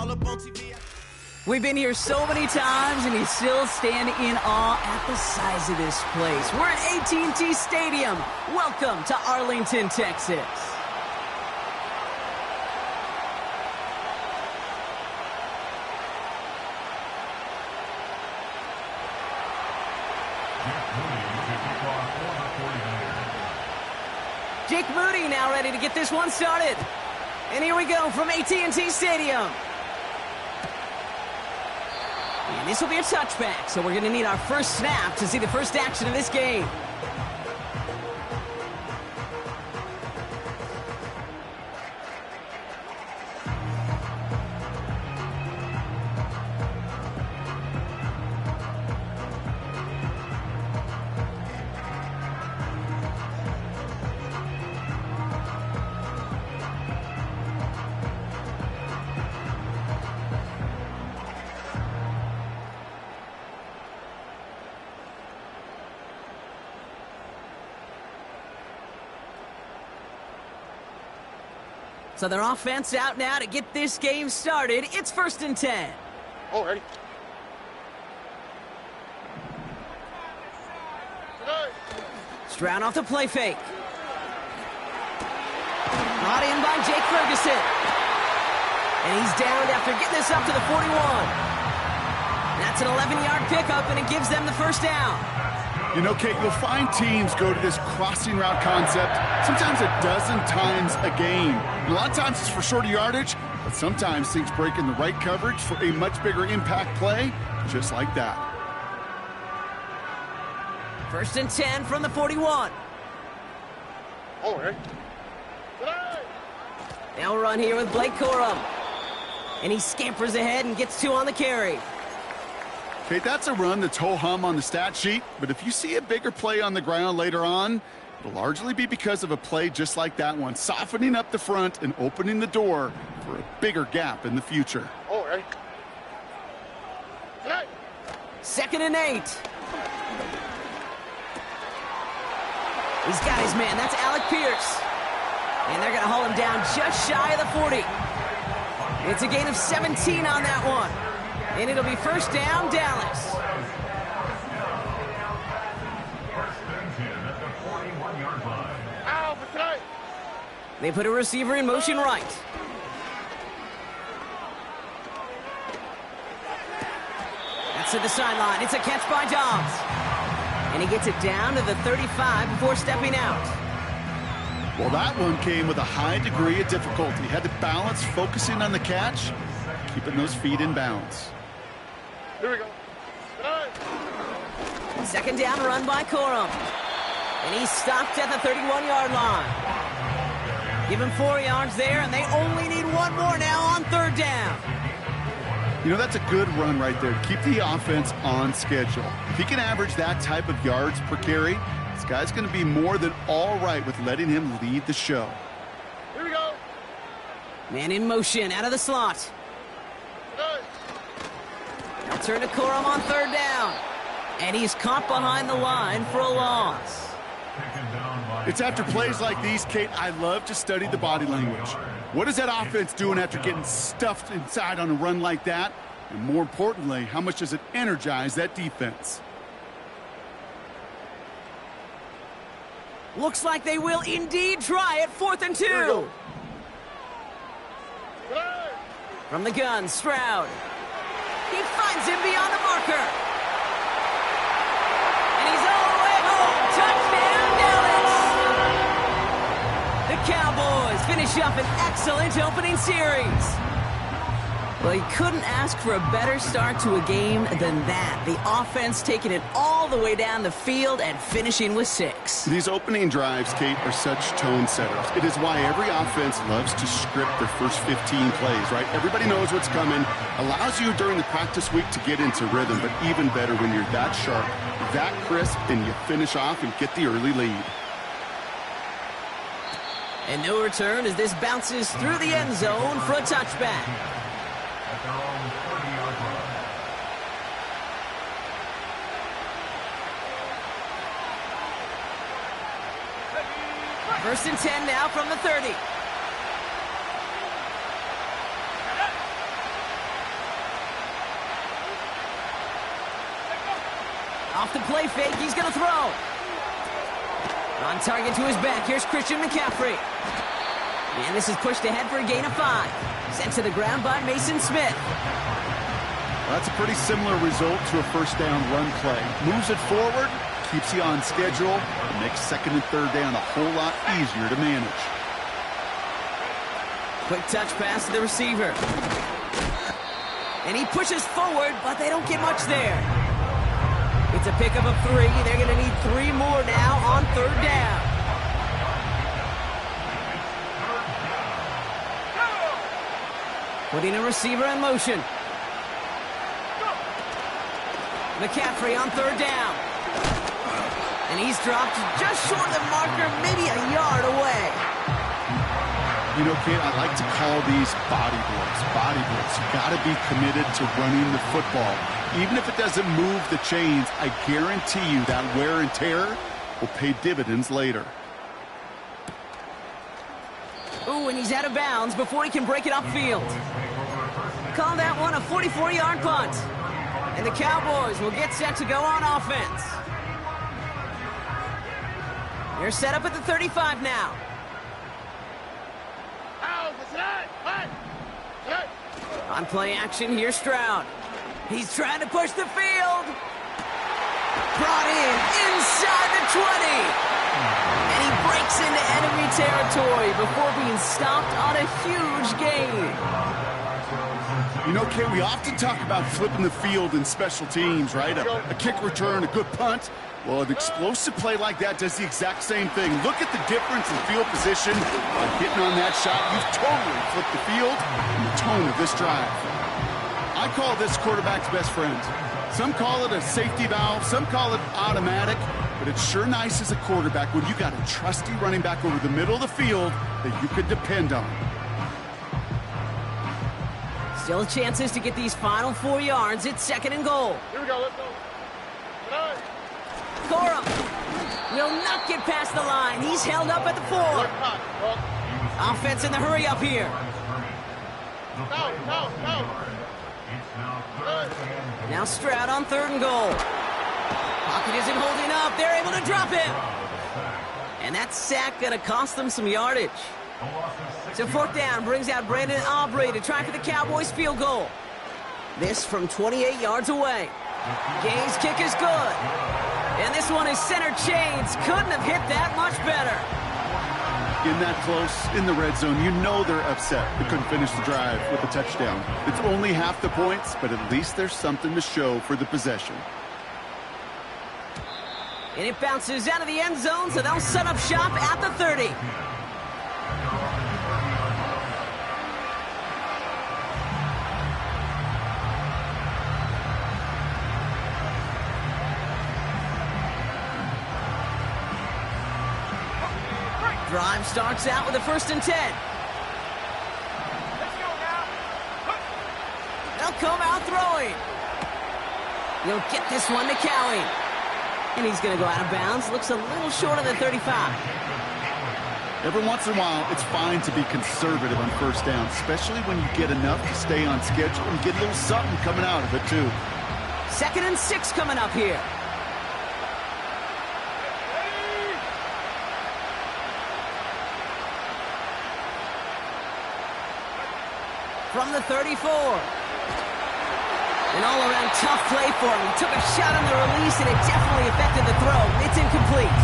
all up on TV. We've been here so many times, and you still stand in awe at the size of this place. We're at AT&T Stadium. Welcome to Arlington, Texas. Jake Moody now ready to get this one started. And here we go from AT&T Stadium. And this will be a touchback, so we're going to need our first snap to see the first action of this game. So their offense out now to get this game started. It's 1st and 10. Oh, ready. Stroud off the play fake. Brought in by Jake Ferguson. And he's downed after getting this up to the 41. That's an 11-yard pickup, and it gives them the first down. You know, Kate, you'll find teams go to this crossing route concept sometimes a dozen times a game. A lot of times it's for shorter yardage, but sometimes things break in the right coverage for a much bigger impact play, just like that. 1st and 10 from the 41. Oh, ready. Now run here with Blake Corum. And he scampers ahead and gets 2 on the carry. Okay, that's a run that's ho-hum on the stat sheet, but if you see a bigger play on the ground later on, it'll largely be because of a play just like that one, softening up the front and opening the door for a bigger gap in the future. Oh, ready. 2nd and 8. He's got his man. That's Alec Pierce. And they're going to haul him down just shy of the 40. It's a gain of 17 on that one. And it'll be first down, Dallas. They put a receiver in motion right. That's to the sideline. It's a catch by Dobbs. And he gets it down to the 35 before stepping out. Well, that one came with a high degree of difficulty. He had to balance focusing on the catch, keeping those feet in bounds. Here we go. 2nd down run by Corum. And he's stopped at the 31-yard line. Give him 4 yards there, and they only need 1 more now on 3rd down. You know, that's a good run right there to keep the offense on schedule. If he can average that type of yards per carry, this guy's going to be more than all right with letting him lead the show. Here we go. Man in motion out of the slot. They'll turn to Corum on 3rd down. And he's caught behind the line for a loss. It's after plays like these, Kate, I love to study the body language. What is that offense doing after getting stuffed inside on a run like that? And more importantly, how much does it energize that defense? Looks like they will indeed try it. 4th and 2. From the gun, Stroud. He finds him beyond the marker. And he's all the way home. Touchdown, Dallas. The Cowboys finish up an excellent opening series. Well, you couldn't ask for a better start to a game than that. The offense taking it all the way down the field and finishing with 6. These opening drives, Kate, are such tone setters. It is why every offense loves to script their first 15 plays, right? Everybody knows what's coming. Allows you during the practice week to get into rhythm, but even better when you're that sharp, that crisp, and you finish off and get the early lead. And no return as this bounces through the end zone for a touchback. Their own 30-yard line. 1st and 10 now from the 30. Off the play fake, he's going to throw. On target to his back, here's Christian McCaffrey. And this is pushed ahead for a gain of 5. Sent to the ground by Mason Smith. Well, that's a pretty similar result to a first down run play. Moves it forward, keeps you on schedule, and makes second and third down a whole lot easier to manage. Quick touch pass to the receiver. And he pushes forward, but they don't get much there. It's a pickup of 3. They're going to need 3 more now on third down. Putting a receiver in motion. McCaffrey on third down. And he's dropped just short of the marker, maybe a yard away. You know, kid, I like to call these body blows. Body blows. You got to be committed to running the football. Even if it doesn't move the chains, I guarantee you that wear and tear will pay dividends later. Ooh, and he's out of bounds before he can break it upfield. Call that one a 44-yard punt. And the Cowboys will get set to go on offense. They're set up at the 35 now. On play action, here's Stroud. He's trying to push the field. Brought in inside the 20. And he breaks into enemy territory before being stopped on a huge gain. You know, Kay, we often talk about flipping the field in special teams, right? A kick return, a good punt. Well, an explosive play like that does the exact same thing. Look at the difference in field position by hitting on that shot. You've totally flipped the field and the tone of this drive. I call this quarterback's best friend. Some call it a safety valve, some call it automatic, but it's sure nice as a quarterback when you got a trusty running back over the middle of the field that you could depend on. Still chances to get these final 4 yards. It's second and goal. Here we go, let's go. Cora will not get past the line. He's held up at the 4. Offense in the hurry up here. Now Stroud on third and goal. Pocket isn't holding up. They're able to drop him. And that sack going to cost them some yardage. So fourth down brings out Brandon Aubrey to try for the Cowboys field goal. This from 28 yards away. Gay's kick is good. And this one is center chains. Couldn't have hit that much better. In that close, in the red zone, you know they're upset. They couldn't finish the drive with a touchdown. It's only half the points, but at least there's something to show for the possession. And it bounces out of the end zone, so they'll set up shop at the 30. Drive starts out with a 1st and 10. They'll come out throwing. He'll get this one to Cowie. And he's going to go out of bounds. Looks a little short of the 35. Every once in a while, it's fine to be conservative on first down, especially when you get enough to stay on schedule and get a little something coming out of it, too. 2nd and 6 coming up here. From the 34. An all-around tough play for him. He took a shot on the release, and it definitely affected the throw. It's incomplete.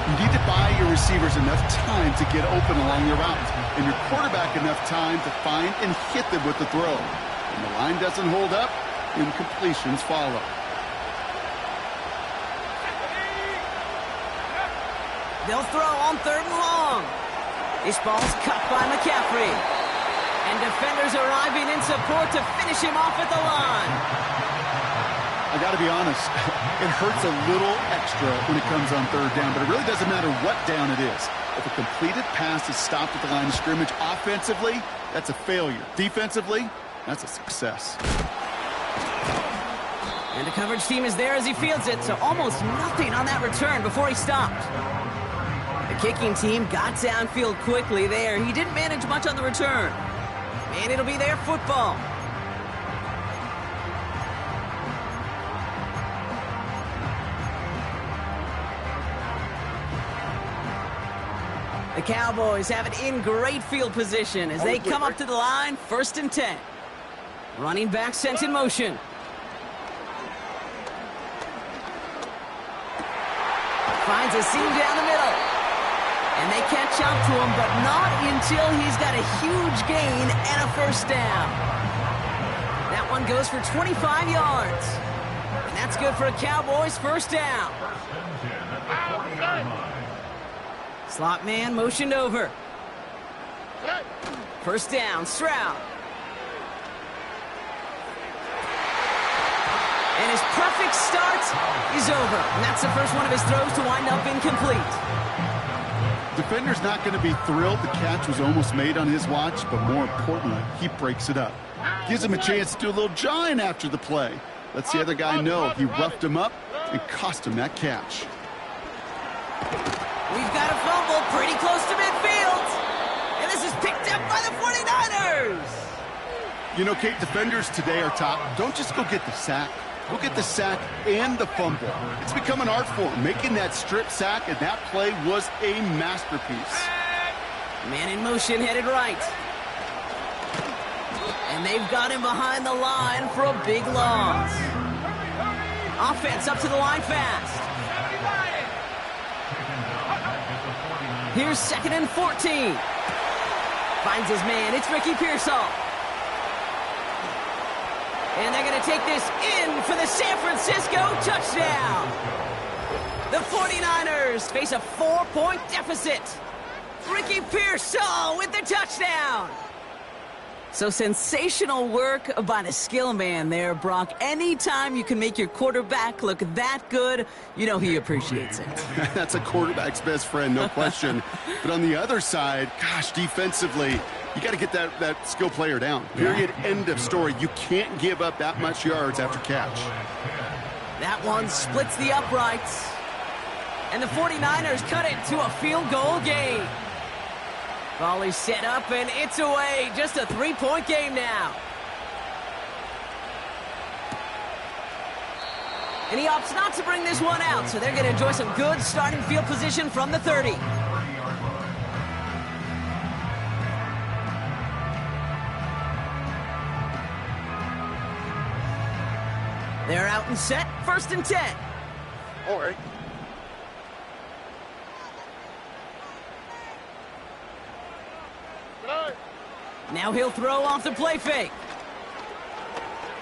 You need to buy your receivers enough time to get open along your route, and your quarterback enough time to find and hit them with the throw. When the line doesn't hold up, incompletions follow. They'll throw on 3rd and long. This ball's cut by McCaffrey. And defenders arriving in support to finish him off at the line. I got to be honest, it hurts a little extra when it comes on 3rd down, but it really doesn't matter what down it is. If a completed pass is stopped at the line of scrimmage, offensively, that's a failure. Defensively, that's a success. And the coverage team is there as he fields it, so almost nothing on that return before he stopped. The kicking team got downfield quickly there. He didn't manage much on the return. And it'll be their football. The Cowboys have it in great field position as they come up to the line, 1st and 10. Running back sent in motion. Finds a seam down the middle. And they catch up to him, but not until he's got a huge gain and a 1st down. That one goes for 25 yards. And that's good for a Cowboys 1st down. Slot man motioned over. 1st down, Stroud. And his perfect start is over. And that's the first one of his throws to wind up incomplete. Defender's not going to be thrilled the catch was almost made on his watch, but more importantly, he breaks it up. Gives him a chance to do a little jawing after the play. Lets the other guy know he roughed him up and cost him that catch. We've got a fumble pretty close to midfield. And this is picked up by the 49ers. You know, Kate, defenders today are top. Don't just go get the sack. Go get the sack and the fumble. It's become an art form, making that strip sack, and that play was a masterpiece. Man in motion, headed right. And they've got him behind the line for a big loss. Offense up to the line fast. Here's 2nd and 14. Finds his man. It's Ricky Pearsall. And they're going to take this in for the San Francisco touchdown. The 49ers face a 4-point deficit. Ricky Pearsall with the touchdown. So sensational work by the skill man there, Brock. Anytime you can make your quarterback look that good, you know he appreciates it. That's a quarterback's best friend, no question. But on the other side, gosh, defensively, you got to get that skill player down. Period. End of story. You can't give up that much yards after catch. That one splits the uprights. And the 49ers cut it to a field goal game. Volley set up, and it's away. Just a 3-point game now. And he opts not to bring this one out, so they're going to enjoy some good starting field position from the 30. They're out and set, 1st and 10. All right. Now he'll throw off the play fake.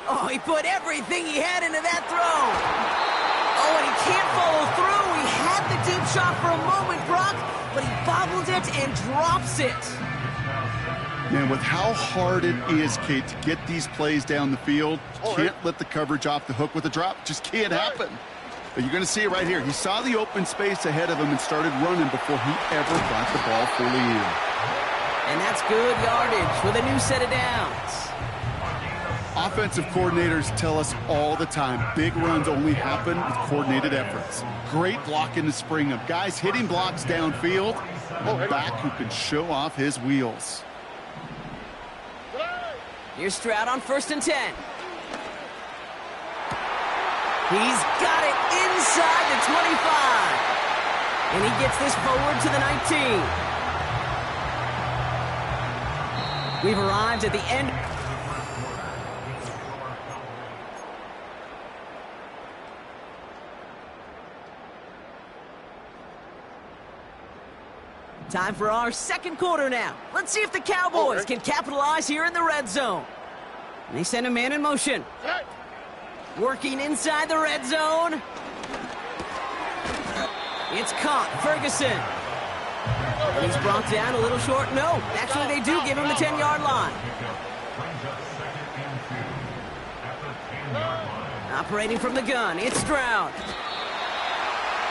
Oh, he put everything he had into that throw. Oh, and he can't follow through. He had the deep shot for a moment, Brock, but he bobbled it and drops it. Man, with how hard it is, Kate, to get these plays down the field, can't let the coverage off the hook with a drop. Just can't happen. But you're going to see it right here. He saw the open space ahead of him and started running before he ever got the ball fully in. And that's good yardage with a new set of downs. Offensive coordinators tell us all the time, big runs only happen with coordinated efforts. Great block in the spring of guys hitting blocks downfield, a back who can show off his wheels. Here's Stroud on 1st and 10. He's got it inside the 25. And he gets this forward to the 19. We've arrived at the end. Time for our second quarter now. Let's see if the Cowboys can capitalize here in the red zone. And they send a man in motion. Working inside the red zone. It's caught. Ferguson. And he's brought down a little short. No, actually they do give him the 10-yard line. Operating from the gun, it's Stroud.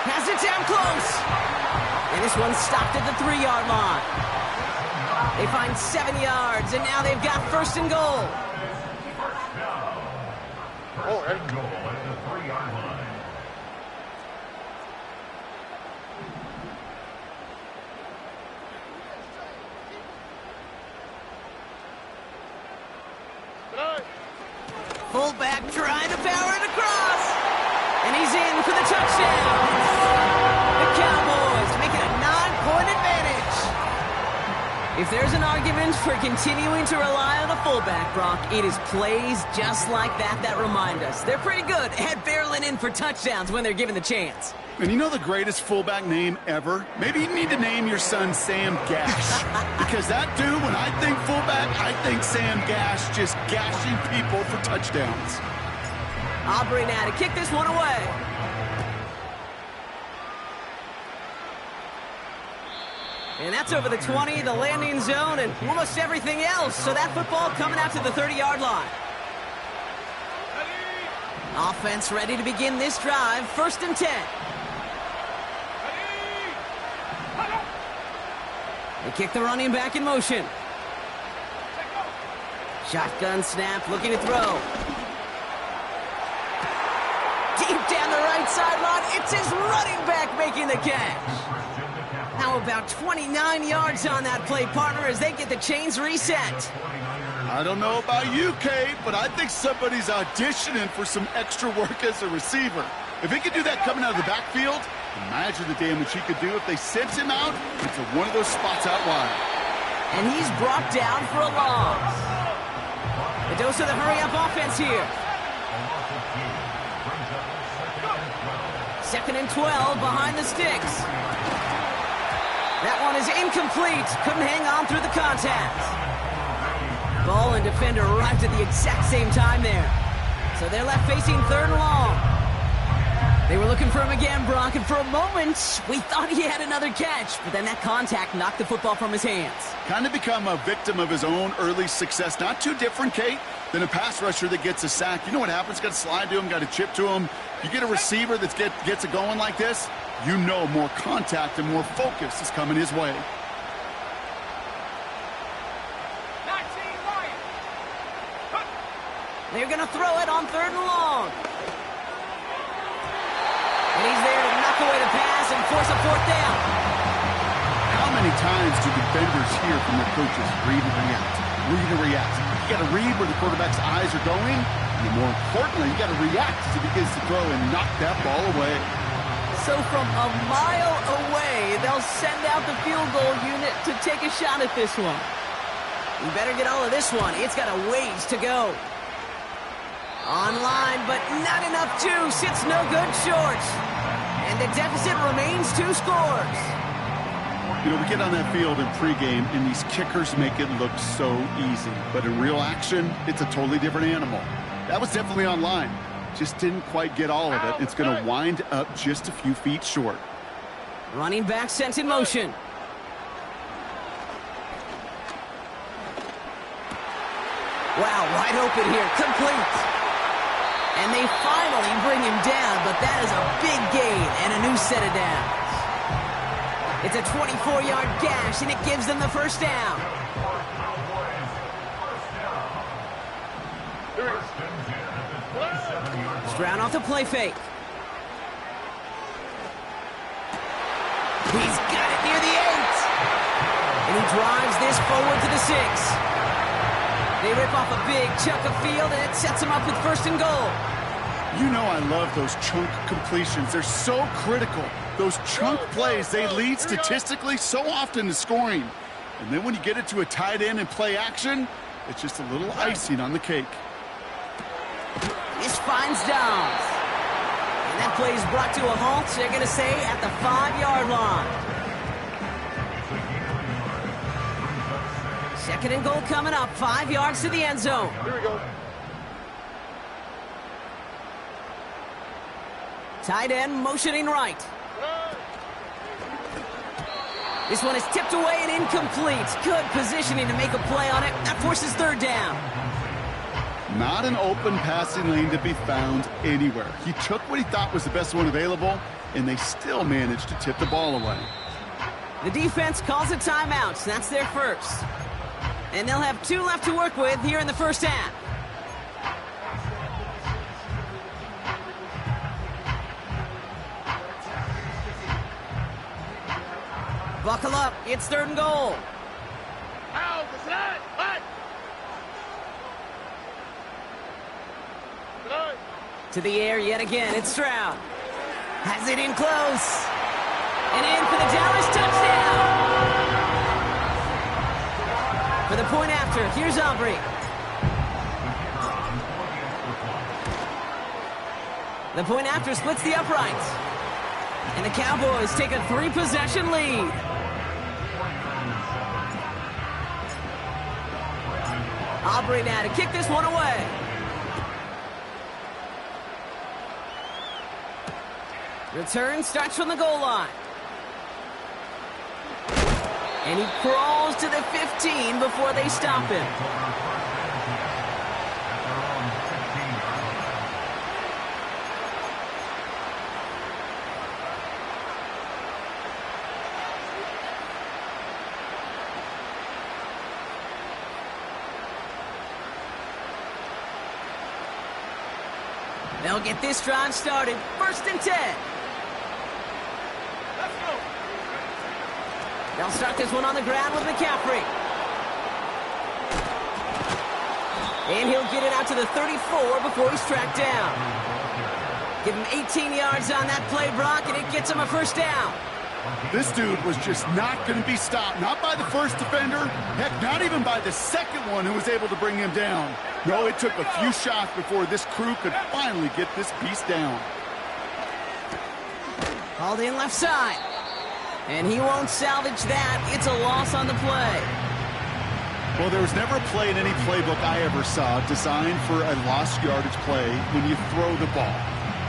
Has it down close. And this one's stopped at the 3-yard line. They find 7 yards, and now they've got 1st and goal. All right. Goal at the 3-yard line. Fullback trying to power it across. And he's in for the touchdown. The Cowboys make it a 9-point advantage. If there's an argument for continuing to rely on the fullback, Brock, it is plays just like that remind us. They're pretty good at barreling in for touchdowns when they're given the chance. And you know the greatest fullback name ever? Maybe you need to name your son Sam Gash. Because that dude, when I think fullback, I think Sam Gash just gashing people for touchdowns. Aubrey now to kick this one away. And that's over the 20, the landing zone, and almost everything else. So that football coming out to the 30-yard line. Offense ready to begin this drive. 1st and 10. They kick the running back in motion. Shotgun snap, looking to throw. Deep down the right sideline, it's his running back making the catch. How about 29 yards on that play, partner, as they get the chains reset? I don't know about you, Kate, but I think somebody's auditioning for some extra work as a receiver. If he could do that coming out of the backfield, imagine the damage he could do if they sent him out into one of those spots out wide. And he's brought down for a loss. A dose of the hurry-up offense here. 2nd and 12 behind the sticks. That one is incomplete. Couldn't hang on through the contact. Ball and defender arrived at the exact same time there. So they're left facing 3rd and long. They were looking for him again, Brock, and for a moment, we thought he had another catch, but then that contact knocked the football from his hands. Kind of become a victim of his own early success. Not too different, Kate, than a pass rusher that gets a sack. You know what happens? Got to slide to him, got to chip to him. You get a receiver that gets it going like this, you know more contact and more focus is coming his way. They're going to throw it on 3rd and long. And he's there to knock away the pass and force a 4th down. How many times do defenders hear from their coaches, read and react, read and react? You got to read where the quarterback's eyes are going, and more importantly, you got to react as he begins to throw and knock that ball away. So from a mile away, they'll send out the field goal unit to take a shot at this one. You better get all of this one. It's got a ways to go. Online, but not enough juice. It's no good short. And the deficit remains 2 scores. You know, we get on that field in pregame, and these kickers make it look so easy. But in real action, it's a totally different animal. That was definitely online. Just didn't quite get all of it. It's going to wind up just a few feet short. Running back sent in motion. Wow, wide open here. Complete. And they finally bring him down, but that is a big gain and a new set of downs. It's a 24-yard gash, and it gives them the 1st down. Stroud off the play fake. He's got it near the 8. And he drives this forward to the 6. They rip off a big chunk of field, and it sets them up with 1st and goal. You know I love those chunk completions. They're so critical. Those chunk plays, they lead statistically so often to scoring. And then when you get it to a tight end and play action, it's just a little icing on the cake. This finds Downs. And that play is brought to a halt, they're going to say, at the 5-yard line. 2nd and goal coming up, 5 yards to the end zone. Here we go. Tight end motioning right. This one is tipped away and incomplete. Good positioning to make a play on it. That forces 3rd down. Not an open passing lane to be found anywhere. He took what he thought was the best one available, and they still managed to tip the ball away. The defense calls a timeout. That's their 1st. And they'll have 2 left to work with here in the 1st half. Buckle up. It's 3rd and goal. To the air yet again. It's Stroud. Has it in close. And in for the Dallas touchdown. For the point after, here's Aubrey. The point after splits the uprights. And the Cowboys take a 3-possession lead. Aubrey now to kick this one away. Return starts from the goal line. And he crawls to the 15 before they stop him. They'll get this drive started. 1st and 10. Let's go. They'll start this one on the ground with McCaffrey. And he'll get it out to the 34 before he's tracked down. Give him 18 yards on that play, Brock, and it gets him a 1st down. This dude was just not going to be stopped. Not by the first defender. Heck, not even by the second one who was able to bring him down. No, it took a few shots before this crew could finally get this beast down. Called in left side. And he won't salvage that. It's a loss on the play. Well, there was never a play in any playbook I ever saw designed for a lost yardage play when you throw the ball.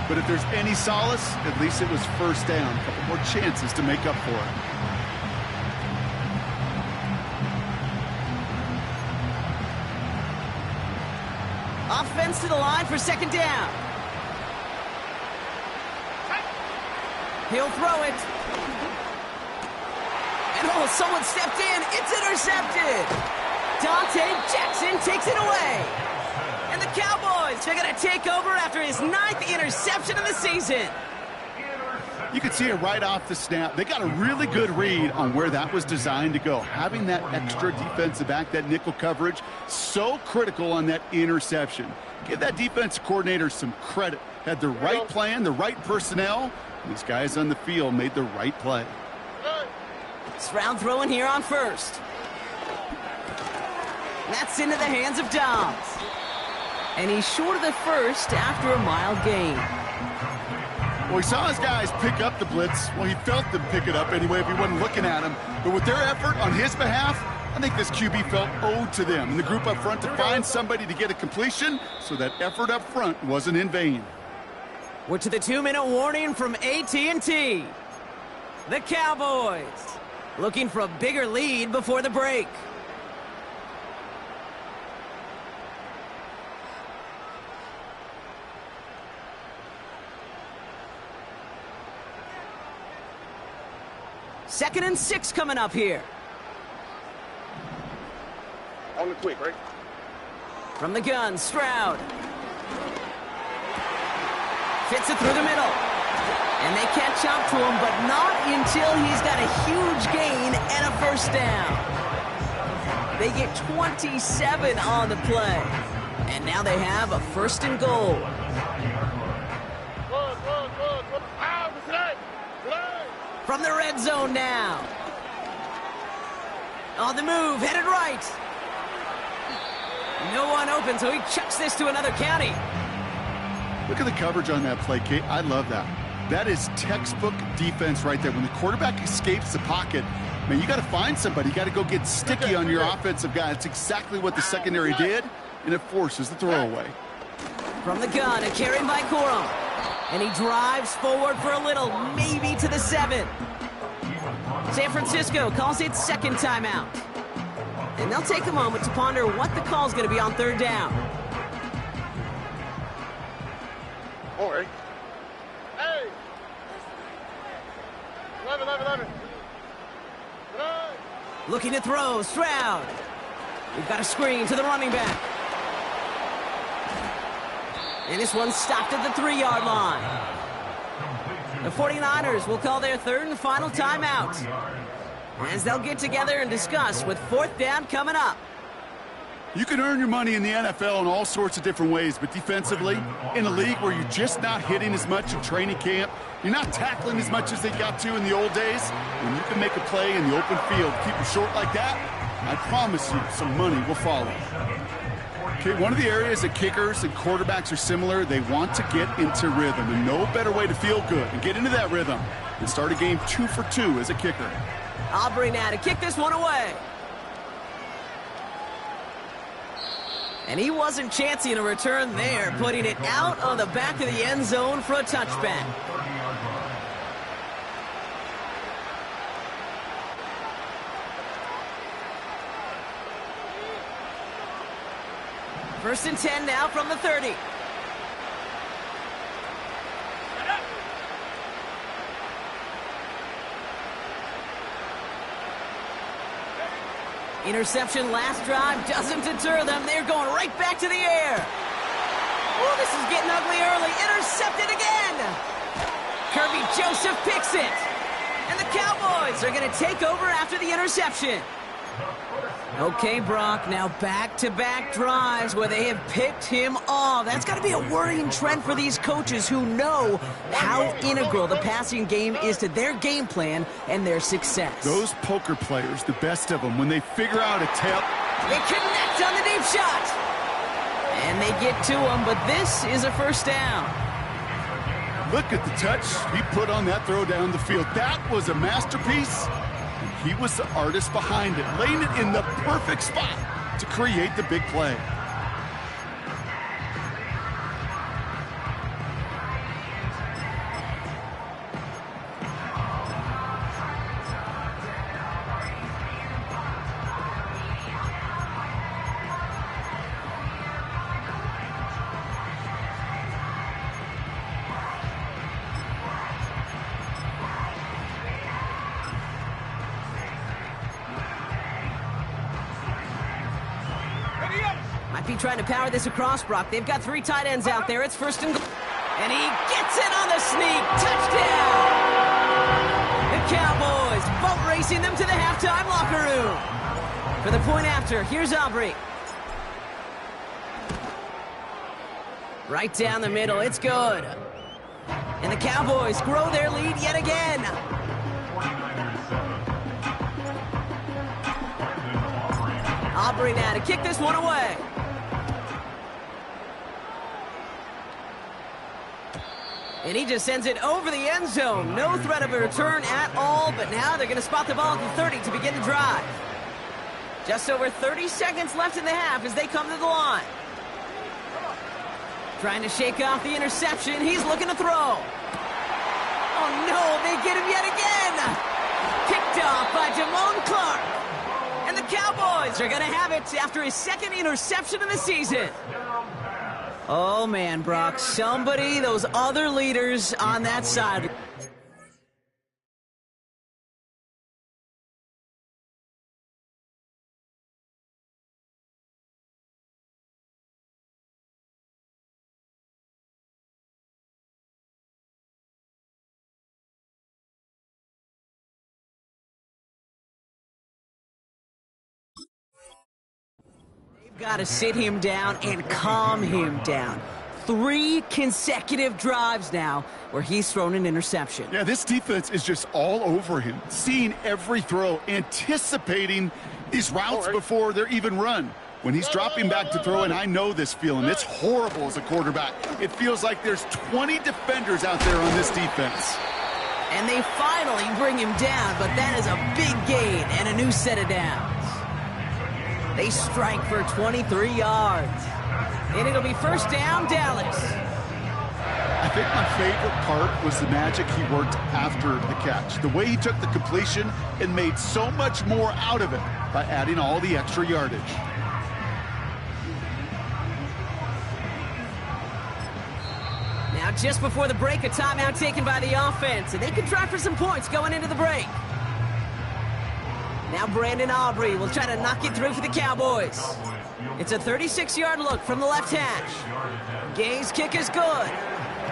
But if there's any solace, at least it was 1st down. A couple more chances to make up for it. Offense to the line for 2nd down. He'll throw it. And oh, someone stepped in. It's intercepted. Dante Jackson takes it away. And the Cowboys are going to take over after his 9th interception of the season. You could see it right off the snap. They got a really good read on where that was designed to go. Having that extra defensive back, that nickel coverage, so critical on that interception. Give that defensive coordinator some credit. Had the right plan, the right personnel. These guys on the field made the right play. Stroud throwing here on 1st. That's into the hands of Dobbs. And he's short of the 1st after a mild gain. Well, he saw his guys pick up the blitz. Well, he felt them pick it up anyway if he wasn't looking at him. But with their effort on his behalf, I think this QB felt owed to them and the group up front to find somebody to get a completion, so that effort up front wasn't in vain. We're to the 2-minute warning from AT&T. The Cowboys looking for a bigger lead before the break. Second and 6 coming up here. On the quick, right? From the gun, Stroud. Fits it through the middle. And they catch up to him, but not until he's got a huge gain and a 1st down. They get 27 on the play. And now they have a 1st and goal. Good. From the red zone now. On the move, headed right. No one open, so he chucks this to another county. Look at the coverage on that play, Kate. I love that. That is textbook defense right there. When the quarterback escapes the pocket, man, you got to find somebody. You got to go get sticky on your offensive guy. That's exactly what the secondary did, and it forces the throwaway. From the gun, a carry by Corum. And he drives forward for a little, maybe to the 7. San Francisco calls it 2nd timeout. And they'll take a moment to ponder what the call's going to be on 3rd down. All right. Hey! 11. Looking to throw, Stroud. We've got a screen to the running back. And this one's stopped at the 3-yard line. The 49ers will call their 3rd and final timeout, as they'll get together and discuss with 4th down coming up. You can earn your money in the NFL in all sorts of different ways, but defensively, in a league where you're just not hitting as much in training camp, you're not tackling as much as they got to in the old days, when you can make a play in the open field, keep them short like that, I promise you, some money will follow. Okay, one of the areas that kickers and quarterbacks are similar, they want to get into rhythm, and no better way to feel good and get into that rhythm than start a game 2 for 2 as a kicker. Aubrey now to kick this one away. And he wasn't chancing a return there, putting it out on the back of the end zone for a touchback. First and 10 now from the 30. Interception last drive doesn't deter them. They're going right back to the air. Oh, this is getting ugly early. Intercepted again. Kirby Joseph picks it. And the Cowboys are going to take over after the interception. Okay, Brock, now back-to-back drives where they have picked him off. That's got to be a worrying trend for these coaches who know how integral the passing game is to their game plan and their success. Those poker players, the best of them, when they figure out a tip. They connect on the deep shot. And they get to him, but this is a first down. Look at the touch he put on that throw down the field. That was a masterpiece. He was the artist behind it, laying it in the perfect spot to create the big play. Might be trying to power this across, Brock. They've got 3 tight ends out there. It's first and goal. And he gets it on the sneak. Touchdown! The Cowboys boat racing them to the halftime locker room. For the point after, here's Aubrey. Right down the middle. It's good. And the Cowboys grow their lead yet again. Aubrey now to kick this one away. And he just sends it over the end zone. No threat of a return at all, but now they're going to spot the ball at the 30 to begin the drive. Just over 30 seconds left in the half as they come to the line. Trying to shake off the interception. He's looking to throw. Oh, no, they get him yet again. Picked off by Jamon Clark. And the Cowboys are going to have it after his second interception of the season. Oh, man, Brock, somebody, those other leaders on that side. Got to sit him down and calm him down. 3 consecutive drives now where he's thrown an interception. Yeah, this defense is just all over him, seeing every throw, anticipating these routes before they're even run. When he's dropping back to throw, and I know this feeling, it's horrible as a quarterback. It feels like there's 20 defenders out there on this defense. And they finally bring him down, but that is a big gain and a new set of downs. They strike for 23 yards. And it'll be first down, Dallas. I think my favorite part was the magic he worked after the catch. The way he took the completion and made so much more out of it by adding all the extra yardage. Now just before the break, a timeout taken by the offense. And they can try for some points going into the break. Now Brandon Aubrey will try to knock it through for the Cowboys. It's a 36-yard look from the left hash. Gay's kick is good.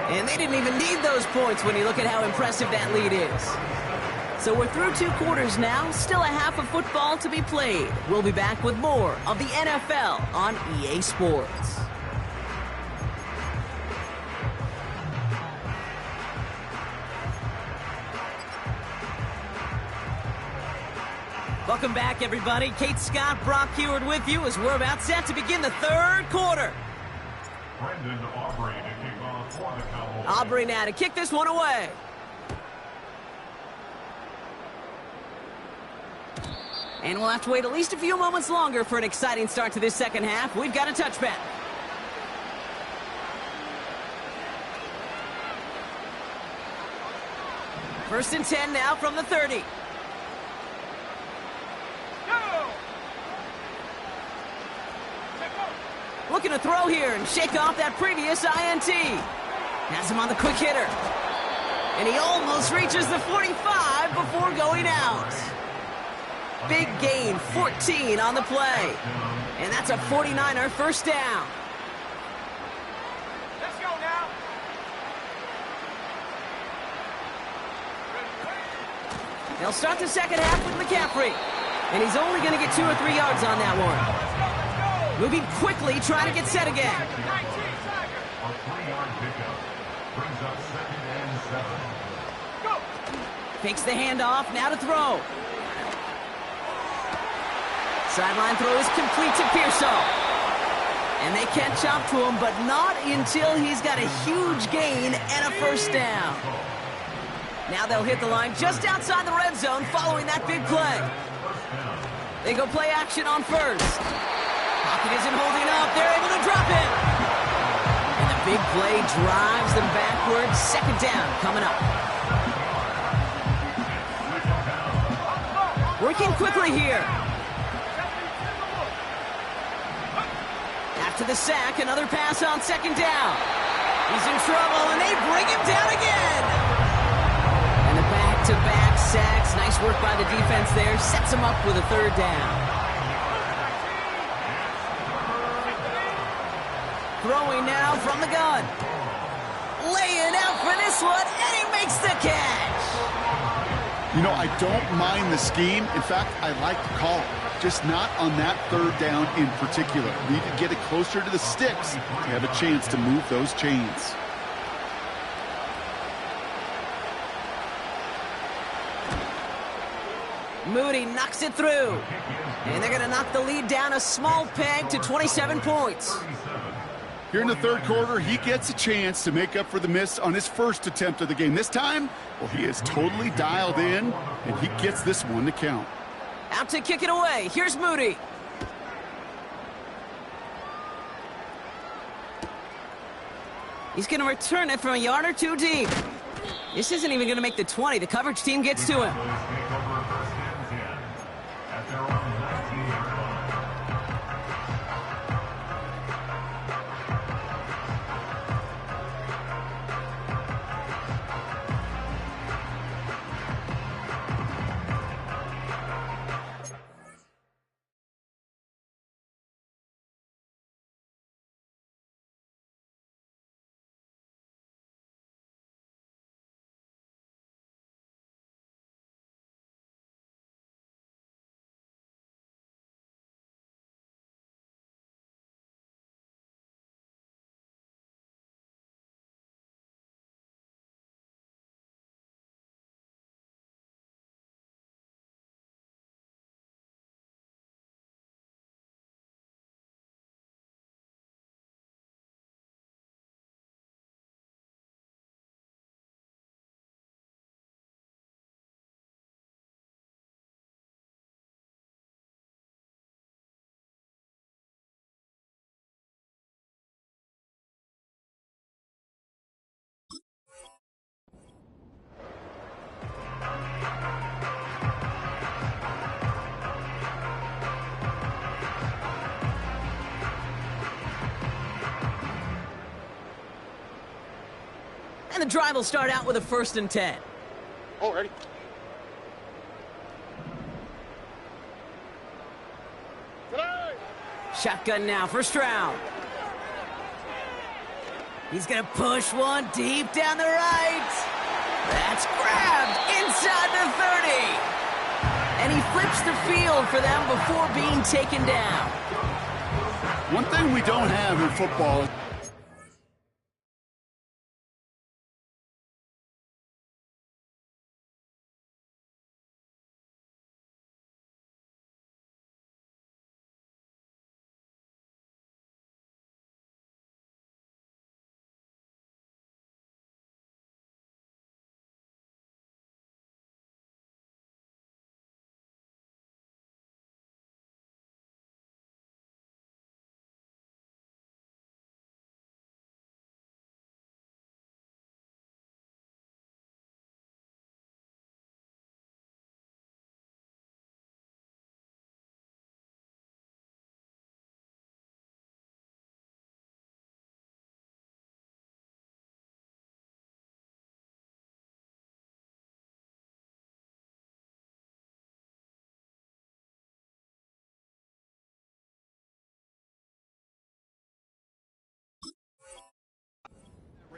And they didn't even need those points when you look at how impressive that lead is. So we're through 2 quarters now. Still a half of football to be played. We'll be back with more of the NFL on EA Sports. Welcome back, everybody. Kate Scott, Brock Heward with you as we're about set to begin the third quarter. Brendan Aubrey to kick off for the Cowboys. Aubrey now to kick this one away. And we'll have to wait at least a few moments longer for an exciting start to this second half. We've got a touchback. First and 10 now from the 30. Looking to throw here and shake off that previous INT. Has him on the quick hitter. And he almost reaches the 45 before going out. Big gain, 14 on the play. And that's a 49er first down. Let's go now. They'll start the second half with McCaffrey. And he's only going to get 2 or 3 yards on that one. Moving quickly, trying to get set again. A 3-yard pickup brings up 2nd and 7. Go. Fakes the handoff, now to throw. Sideline throw is complete to Pearsall. And they catch up to him, but not until he's got a huge gain and a first down. Now they'll hit the line just outside the red zone following that big play. They go play action on first. Pocket isn't holding up. They're able to drop it. And the big play drives them backwards. Second down coming up. Working quickly here. After the sack, another pass on second down. He's in trouble, and they bring him down again. And the back-to-back sacks. Nice work by the defense there. Sets him up with a third down. Throwing now from the gun. Laying out for this one, and he makes the catch. You know, I don't mind the scheme. In fact, I like the call. Just not on that third down in particular. Need to get it closer to the sticks to have a chance to move those chains. Moody knocks it through. And they're going to knock the lead down a small peg to 27 points. Here in the third quarter, he gets a chance to make up for the miss on his first attempt of the game. This time, well, he is totally dialed in, and he gets this one to count. Out to kick it away. Here's Moody. He's going to return it from a yard or two deep. This isn't even going to make the 20. The coverage team gets to him. And the drive will start out with a 1st and 10. Oh, ready. Today. Shotgun now, first round. He's going to push one deep down the right. That's grabbed inside the 30. And he flips the field for them before being taken down. One thing we don't have in football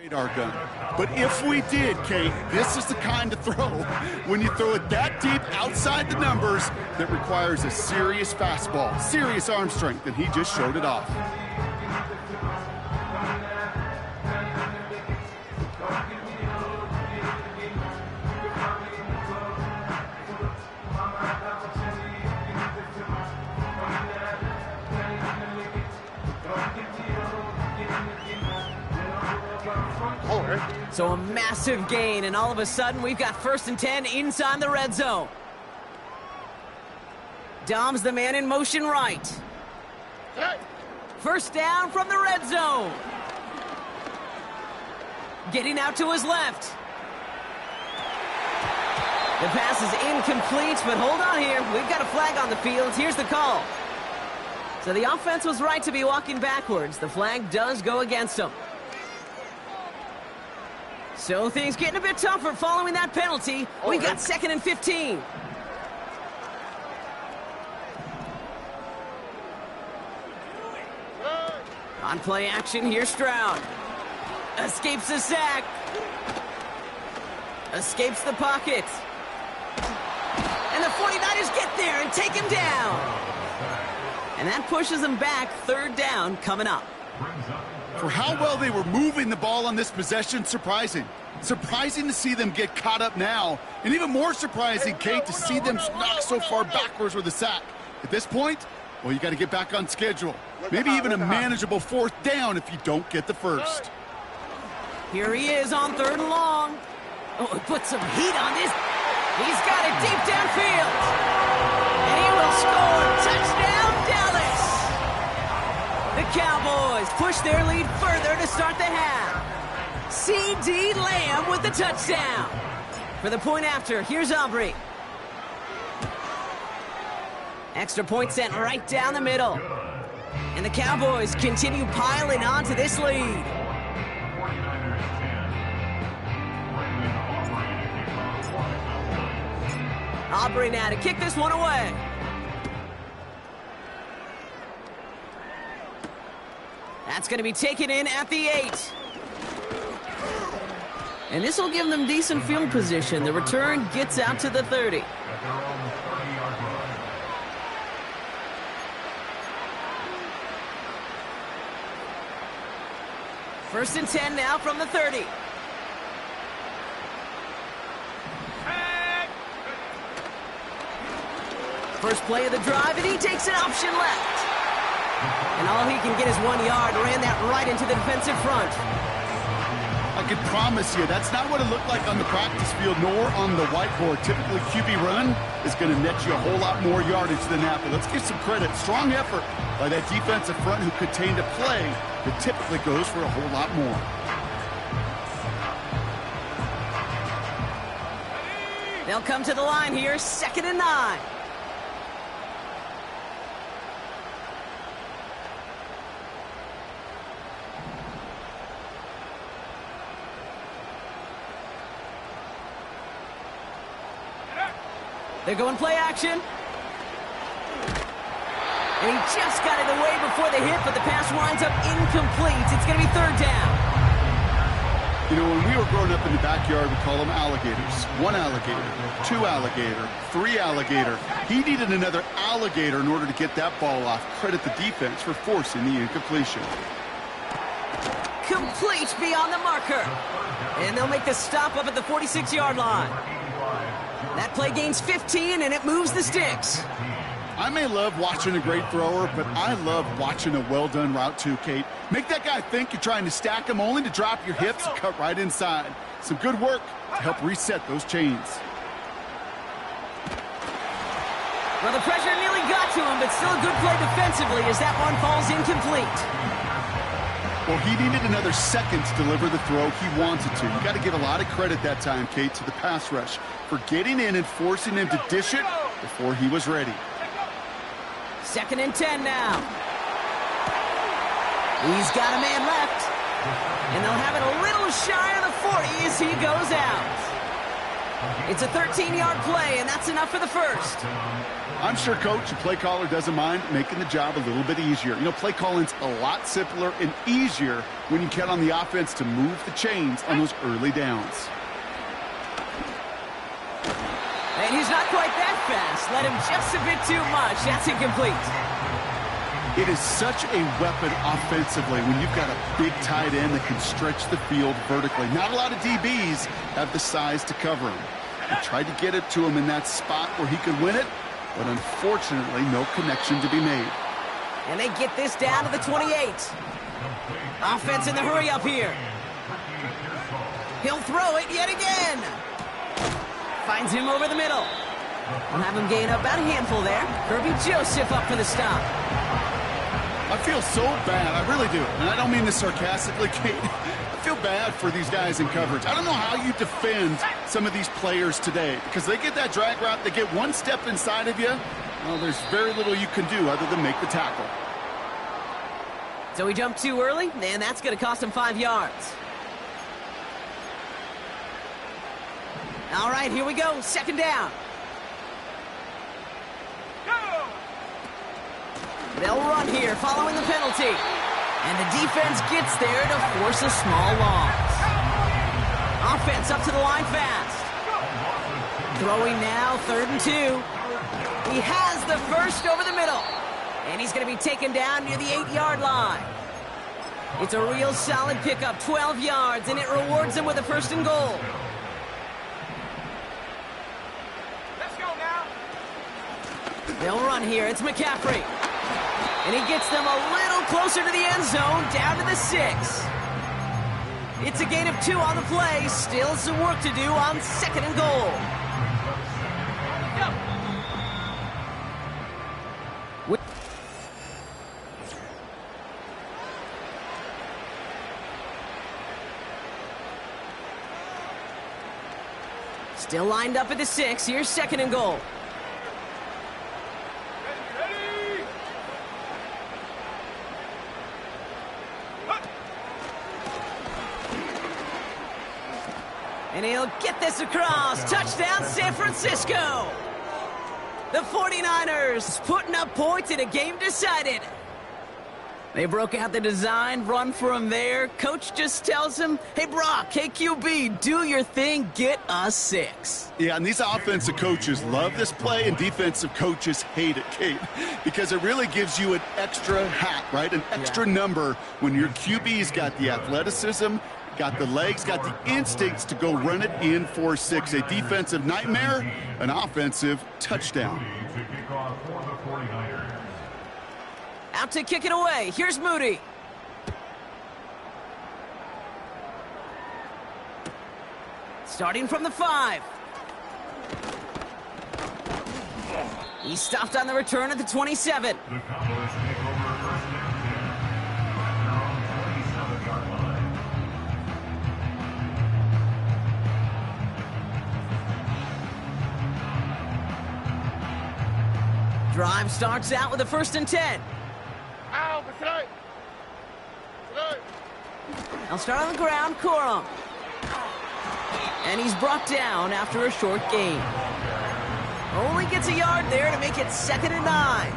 radar gun. But if we did, Kate, this is the kind of throw, when you throw it that deep outside the numbers, that requires a serious fastball, serious arm strength, and he just showed it off. So a massive gain, and all of a sudden, we've got 1st and 10 inside the red zone. Dom's the man in motion right. First down from the red zone. Getting out to his left. The pass is incomplete, but hold on here. We've got a flag on the field. Here's the call. So the offense was right to be walking backwards. The flag does go against them. So things getting a bit tougher following that penalty. We got 2nd and 15. On play action, here's Stroud. Escapes the sack. Escapes the pocket. And the 49ers get there and take him down. And that pushes them back. 3rd down coming up. For how well they were moving the ball on this possession, surprising. Surprising to see them get caught up now. And even more surprising, Kate, to see them knock so far backwards with a sack. At this point, well, you got to get back on schedule. Maybe even a manageable 4th down if you don't get the first. Here he is on 3rd and long. Oh, he put some heat on this. He's got it deep downfield. And he will score. Touchdown, Dallas. The Cowboys push their lead further to start the half. C.D. Lamb with the touchdown. For the point after, here's Aubrey. Extra point sent right down the middle. And the Cowboys continue piling on to this lead. Aubrey now to kick this one away. That's going to be taken in at the 8. And this will give them decent field position. The return gets out to the 30. First and 10 now from the 30. First play of the drive, and he takes an option left. And all he can get is 1 yard. Ran that right into the defensive front. I can promise you, that's not what it looked like on the practice field, nor on the whiteboard. Typically, QB run is going to net you a whole lot more yardage than that. But let's give some credit. Strong effort by that defensive front who contained a play that typically goes for a whole lot more. They'll come to the line here, 2nd and 9. They're going play action. And he just got it away before the hit, but the pass winds up incomplete. It's going to be 3rd down. You know, when we were growing up in the backyard, we call them alligators. 1 alligator, 2 alligator, 3 alligator. He needed another alligator in order to get that ball off. Credit the defense for forcing the incompletion. Complete beyond the marker. And they'll make the stop up at the 46-yard line. That play gains 15, and it moves the sticks. I may love watching a great thrower, but I love watching a well-done route too, Kate. Make that guy think you're trying to stack him only to drop your hips and cut right inside. Some good work to help reset those chains. Well, the pressure nearly got to him, but still a good play defensively as that one falls incomplete. Well, he needed another second to deliver the throw he wanted to. You got to give a lot of credit that time, Kate, to the pass rush for getting in and forcing him to dish it before he was ready. 2nd and 10 now. He's got a man left. And they'll have it a little shy of the 40 as he goes out. It's a 13-yard play, and that's enough for the first. I'm sure coach and play caller doesn't mind making the job a little bit easier. You know, play calling's a lot simpler and easier when you count on the offense to move the chains on those early downs. And he's not quite that fast. Let him just a bit too much. That's incomplete. It is such a weapon offensively when you've got a big tight end that can stretch the field vertically. Not a lot of DBs have the size to cover him. He tried to get it to him in that spot where he could win it, but unfortunately, no connection to be made. And they get this down to the 28. Offense in the hurry up here. He'll throw it yet again. Finds him over the middle. We'll have him gain up about a handful there. Kirby Joseph up for the stop. I feel so bad, I really do. And I don't mean this sarcastically, Kate. I feel bad for these guys in coverage. I don't know how you defend some of these players today because they get that drag route, they get one step inside of you. Well, there's very little you can do other than make the tackle. So he jumped too early, and that's going to cost him 5 yards. All right, here we go. Second down. They'll run here following the penalty. And the defense gets there to force a small loss. Offense up to the line fast. Throwing now, 3rd and 2. He has the first over the middle. And he's going to be taken down near the 8-yard line. It's a real solid pickup, 12 yards, and it rewards him with a 1st and goal. Let's go now. They'll run here. It's McCaffrey. And he gets them a little closer to the end zone, down to the 6. It's a gain of 2 on the play. Still some work to do on 2nd and goal. Still lined up at the 6. Here's 2nd and goal. And he'll get this across. Touchdown, San Francisco. The 49ers putting up points in a game decided. They broke out the design, run for him there. Coach just tells him, hey, Brock, hey, QB, do your thing, get us 6. Yeah, and these offensive coaches love this play, and defensive coaches hate it, Kate, because it really gives you an extra hat, right? An extra number when your QB's got the athleticism, got the legs, got the instincts to go run it in for 6. A defensive nightmare, an offensive touchdown. Out to kick it away. Here's Moody. Starting from the 5. He stopped on the return at the 27. The Cowboys take over 1st and 10 at their own 27-yard line. Drive starts out with a 1st and 10. Ow, tonight. I'll start on the ground, Corum. And he's brought down after a short gain. Only gets a yard there to make it 2nd and 9.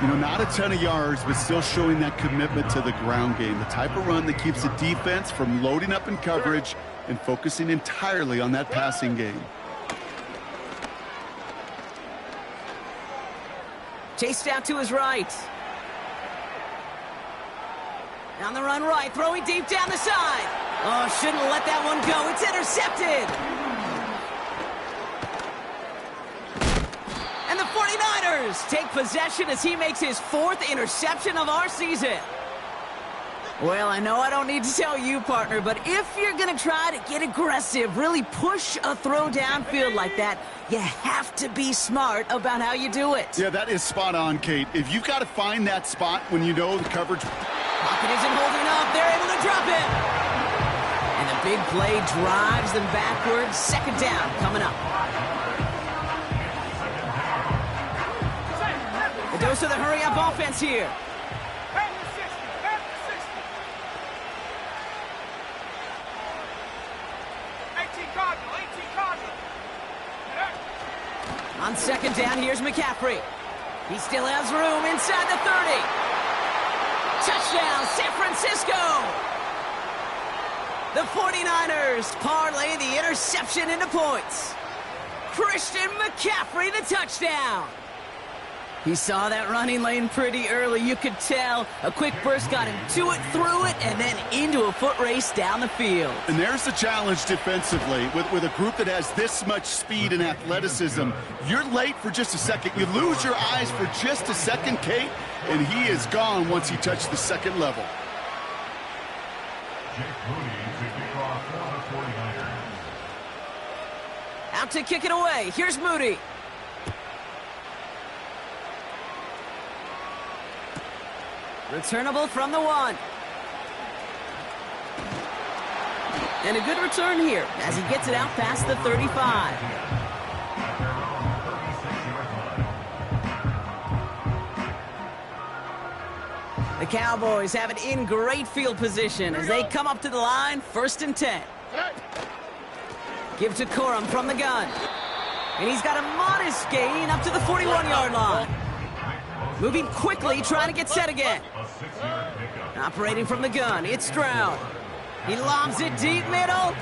You know, not a ton of yards, but still showing that commitment to the ground game. The type of run that keeps the defense from loading up in coverage and focusing entirely on that passing game. Chased out to his right. On the run right, throwing deep down the side. Oh, shouldn't have let that one go. It's intercepted. And the 49ers take possession as he makes his 4th interception of our season. Well, I know I don't need to tell you, partner, but if you're going to try to get aggressive, really push a throw downfield like that, you have to be smart about how you do it. Yeah, that is spot on, Kate. If you've got to find that spot when you know the coverage. Pocket isn't holding up. They're able to drop it. And the big play drives them backwards. 2nd down coming up. A dose of the hurry-up offense here. On second down, here's McCaffrey. He still has room inside the 30. Touchdown, San Francisco! The 49ers parlay the interception into points. Christian McCaffrey, the touchdown. He saw that running lane pretty early. You could tell a quick burst got him to it, through it, and then into a foot race down the field. And there's the challenge defensively. With a group that has this much speed and athleticism, you're late for just a second. You lose your eyes for just a second, Kate, and he is gone once he touched the second level. Jake Moody to kick off for the 49ers. Out to kick it away. Here's Moody. Returnable from the 1. And a good return here as he gets it out past the 35. The Cowboys have it in great field position as they come up to the line, 1st and 10. Give to Corum from the gun. And he's got a modest gain up to the 41-yard line. Moving quickly, trying to get set again. Operating from the gun, it's Stroud. He lobs it deep middle.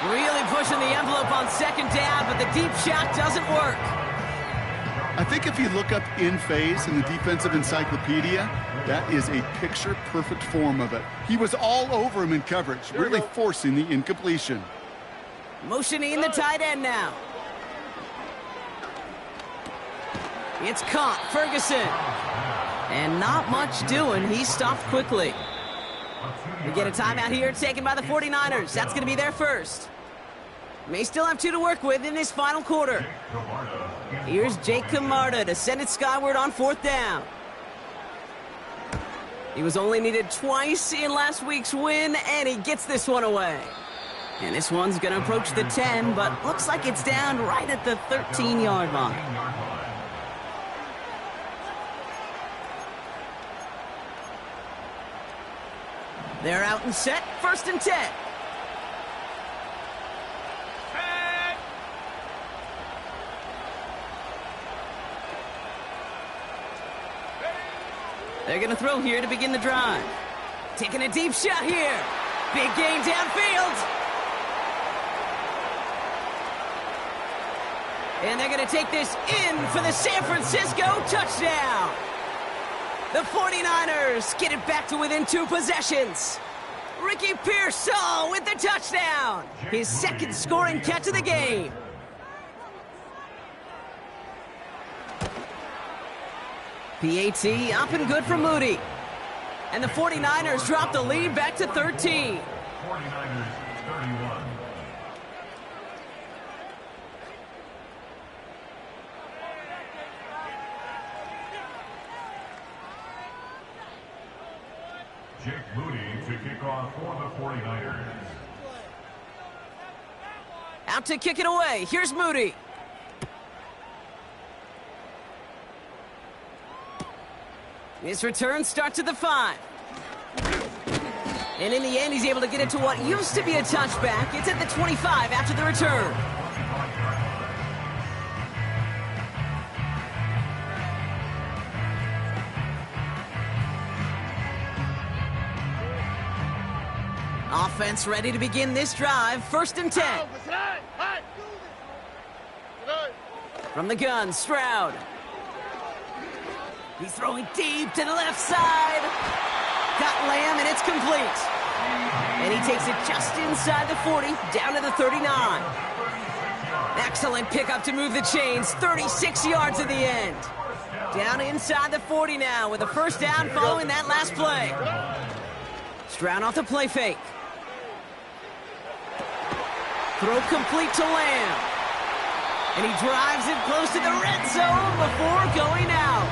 Really pushing the envelope on second down, but the deep shot doesn't work. I think if you look up in phase in the defensive encyclopedia, that is a picture-perfect form of it. He was all over him in coverage, really forcing the incompletion. Motioning the tight end now. It's caught, Ferguson. And not much doing. He stopped quickly. We get a timeout here taken by the 49ers. That's going to be their first. May still have 2 to work with in this final quarter. Here's Jake Camarda to send it skyward on 4th down. He was only needed twice in last week's win, and he gets this one away. And this one's going to approach the 10, but looks like it's down right at the 13-yard line. They're out and set, 1st and 10. They're going to throw here to begin the drive. Taking a deep shot here. Big gain downfield. And they're going to take this in for the San Francisco touchdown. The 49ers get it back to within 2 possessions. Ricky Pearsall with the touchdown. His 2nd scoring catch of the game. PAT up and good for Moody. And the 49ers drop the lead back to 13. 49ers 31. Jake Moody to kick off for the 49ers. Out to kick it away. Here's Moody. His return starts at the 5. And in the end, he's able to get it to what used to be a touchback. It's at the 25 after the return. Offense ready to begin this drive. 1st and 10. From the gun, Stroud. He's throwing deep to the left side. Got Lamb, and it's complete. And he takes it just inside the 40, down to the 39. Excellent pickup to move the chains. 36 yards at the end. Down inside the 40 now with a 1st down following that last play. Stroud off the play fake. Throw complete to Lamb. And he drives it close to the red zone before going out.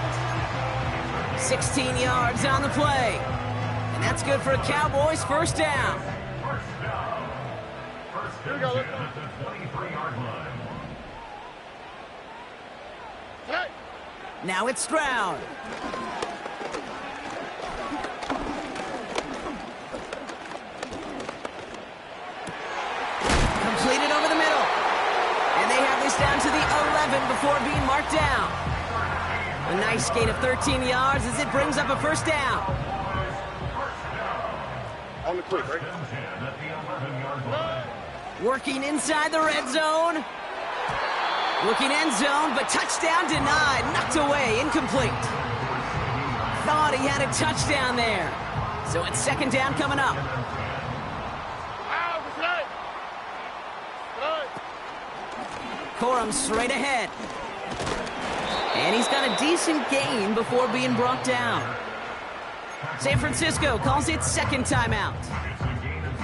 16 yards on the play. And that's good for a Cowboys 1st down. First down. First and 10 at the 23-yard line. Now it's Stroud. Completed over the middle. And they have this down to the 11 before being marked down. A nice gain of 13 yards as it brings up a first down. On the quick, right? Working inside the red zone. Looking end zone, but touchdown denied. Knocked away, incomplete. Thought he had a touchdown there. So it's second down coming up. Corum straight ahead. And he's got a decent gain before being brought down. San Francisco calls it second timeout.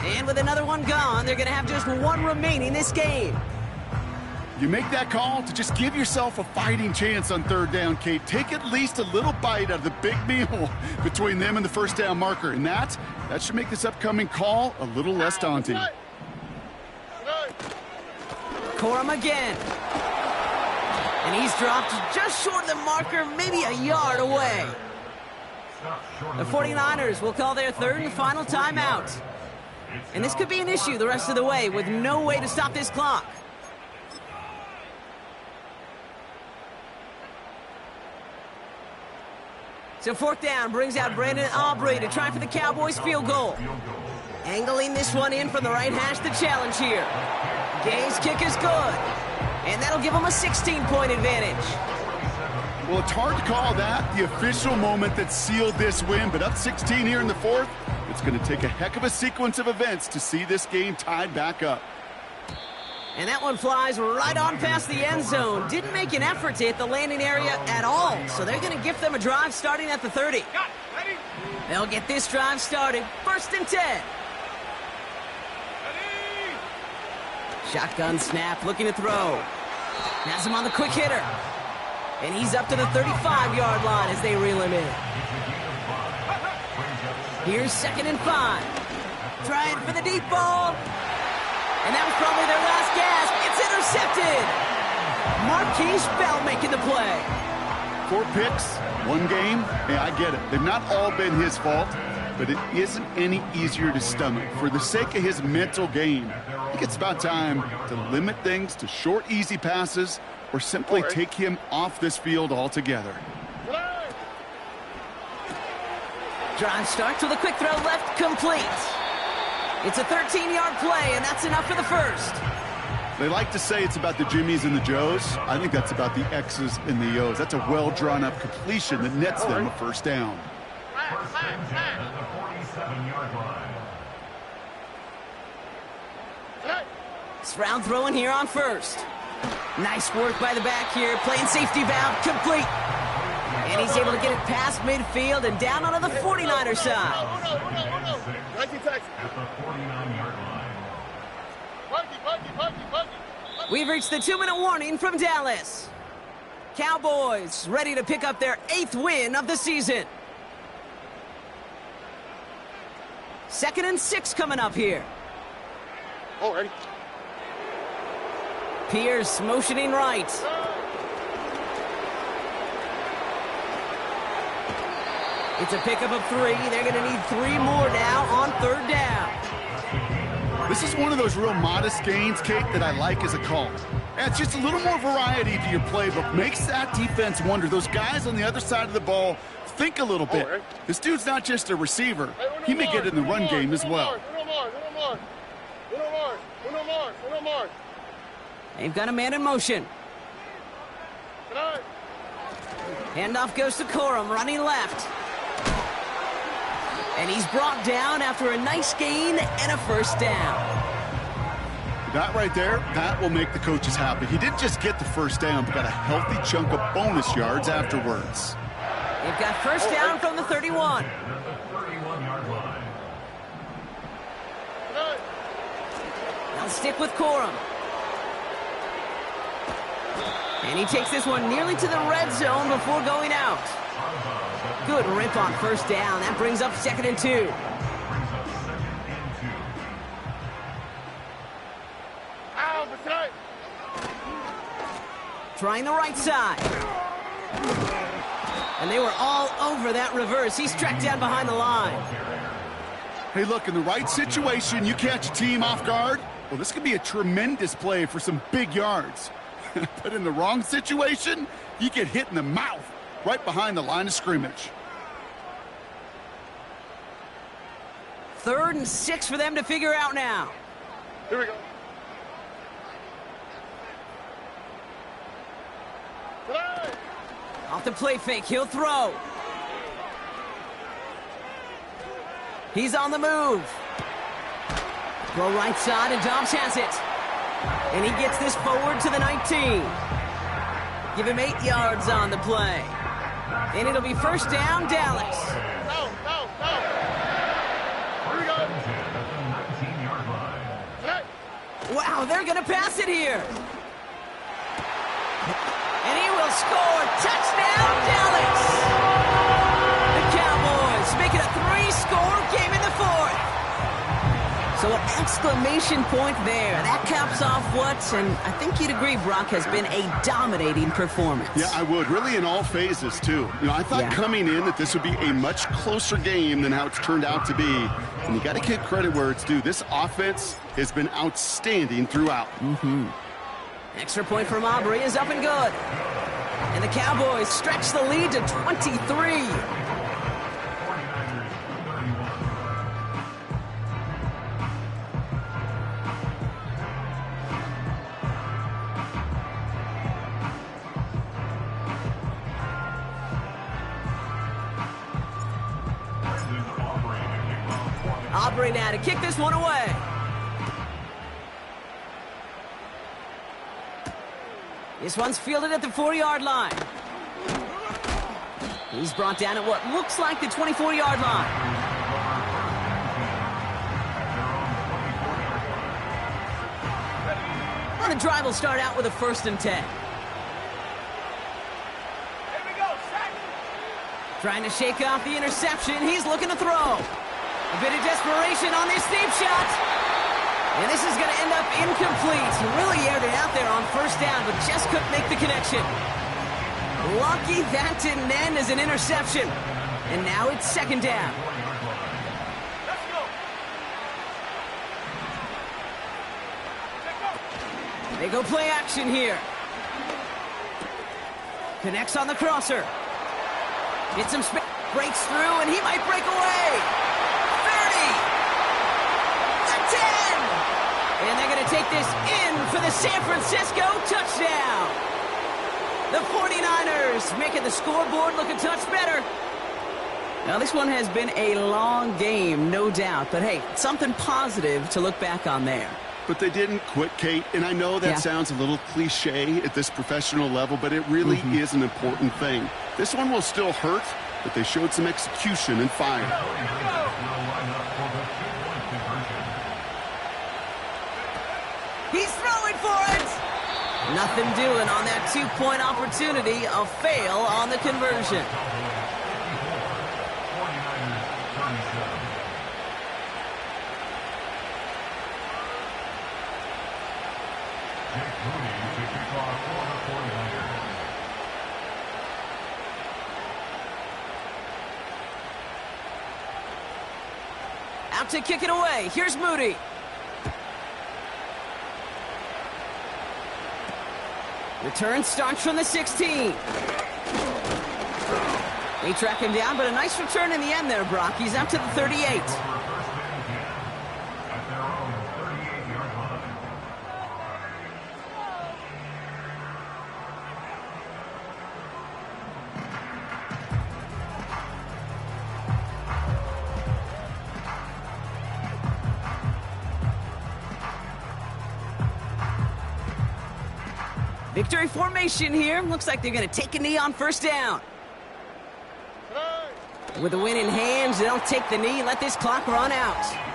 And with another one gone, they're going to have just one remaining this game. You make that call to just give yourself a fighting chance on third down, Kate. Take at least a little bite out of the big meal between them and the first down marker. And that should make this upcoming call a little less daunting. Corum again. And he's dropped just short of the marker, maybe a yard away. The 49ers will call their third and final timeout. And this could be an issue the rest of the way with no way to stop this clock. So fourth down brings out Brandon Aubrey to try for the Cowboys field goal. Angling this one in from the right hash to challenge here. Gay's kick is good. And that'll give him a 16-point advantage. Well, it's hard to call that the official moment that sealed this win, but up 16 here in the fourth, it's going to take a heck of a sequence of events to see this game tied back up. And that one flies right on past the end zone. Didn't make an effort to hit the landing area at all, so they're going to gift them a drive starting at the 30. They'll get this drive started. First and 10. Shotgun snap, looking to throw. Has him on the quick hitter. And he's up to the 35-yard line as they reel him in. Here's second and 5. Trying for the deep ball. And that was probably their last gasp. It's intercepted. Marquise Bell making the play. 4 picks, 1 game. Hey, I get it. They've not all been his fault, but it isn't any easier to stomach. For the sake of his mental game, I think it's about time to limit things to short, easy passes or simply take him off this field altogether. Drive starts with a quick throw left, complete. It's a 13-yard play, and that's enough for the first. They like to say it's about the Jimmies and the Joes. I think that's about the X's and the O's. That's a well-drawn-up completion that nets them a first down. Stroud throwing here on first. Nice work by the back here, playing safety valve, complete. And he's able to get it past midfield and down onto the 49er side. We've reached the 2-minute warning from Dallas. Cowboys ready to pick up their 8th win of the season. 2nd and 6 coming up here. Already. Pierce motioning right. It's a pickup of 3. They're going to need 3 more now on third down. This is one of those real modest gains, Kate, that I like as a call. Adds just a little more variety to your playbook. Makes that defense wonder. Those guys on the other side of the ball think a little bit. This dude's not just a receiver. He may get in the run game as well. They've got a man in motion. Handoff goes to Corum, running left. And he's brought down after a nice gain and a first down. That right there, that will make the coaches happy. He didn't just get the first down, but got a healthy chunk of bonus yards afterwards. They've got first down from the 31. They'll stick with Corum. And he takes this one nearly to the red zone before going out. Good rip on first down. That brings up 2nd and 2. Trying the right side. And they were all over that reverse. He's tracked down behind the line. Hey, look, in the right situation, you catch a team off guard. Well, this could be a tremendous play for some big yards. But in the wrong situation, you get hit in the mouth right behind the line of scrimmage. 3rd and 6 for them to figure out now. Here we go. Play. Off the play fake, he'll throw. He's on the move. Throw right side, and Dobbs has it. And he gets this forward to the 19. Give him 8 yards on the play. And it'll be first down, Dallas. No. Here we go. Play. Wow, they're going to pass it here. And he will score. Touchdown, Dallas. The Cowboys make it a 3-score game in the 4th. So an exclamation point there. That caps off what, and I think you'd agree, Brock, has been a dominating performance. Yeah, I would. Really in all phases, too. I thought coming in that this would be a much closer game than how it's turned out to be. And you got to give credit where it's due. This offense has been outstanding throughout. Extra point from Aubrey is up and good. And the Cowboys stretch the lead to 23. Aubrey now to kick this one away. This one's fielded at the 4-yard line. He's brought down at what looks like the 24-yard line. Well, the drive will start out with a 1st and 10. Trying to shake off the interception. He's looking to throw. A bit of desperation on this deep shot. And this is going to end up incomplete. He really aired it out there on 1st down, but just couldn't make the connection. Lucky that didn't end as an interception. And now it's 2nd down. They go play action here. Connects on the crosser. Gets some space. Breaks through, and he might break away. 30. The 10. And they're going to take this in for the San Francisco touchdown. The 49ers making the scoreboard look a touch better. Now, this one has been a long game, no doubt. But, hey, something positive to look back on there. But they didn't quit, Kate. And I know that sounds a little cliche at this professional level, but it really is an important thing. This one will still hurt, but they showed some execution and fire. He's throwing for it. Nothing doing on that 2-point opportunity. A fail on the conversion. Out to kick it away. Here's Moody. Return starts from the 16. They track him down, but a nice return in the end there, Brock. He's up to the 38. Victory formation here. Looks like they're going to take a knee on 1st down. With the win in hand, they'll take the knee and let this clock run out.